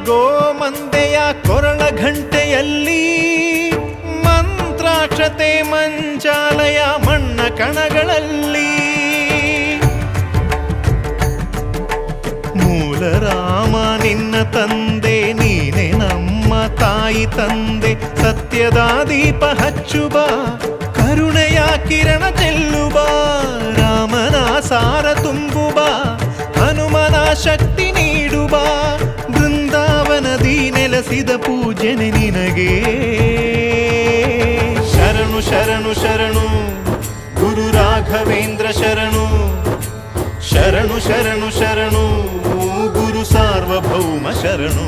ಗೋಮಂದೆಯ ಕೊರಳ ಘಂಟೆಯಲ್ಲಿ ಮಂತ್ರಾಕ್ಷತೆ ಮಂಚಾಲಯ ಮಣ್ಣ ಕಣಗಳಲ್ಲಿ ಮೂಲ ರಾಮ ನಿನ್ನ ತಂದೆ ನೀನೆ ನಮ್ಮ ತಾಯಿ ತಂದೆ ಸತ್ಯದ ದೀಪ ಹಚ್ಚುವ ಕರುಣೆಯ ಕಿರಣ ಚೆಲ್ಲುವ ರಾಮನ ಸಾರ ತುಂಬುವ ಹನುಮನ ಶಕ್ತಿ ನೀಡುವ ಬೃಂದಾವನದಿ ನೆಲೆಸಿದ ಪೂಜನೆ ನಿನಗೆ ಶರಣು ಶರಣು ಶರಣು ಗುರು ರಾಘವೇಂದ್ರ ಶರಣು ಶರಣು ಶರಣು ಶರಣು ಗುರು ಸಾರ್ವಭೌಮ ಶರಣು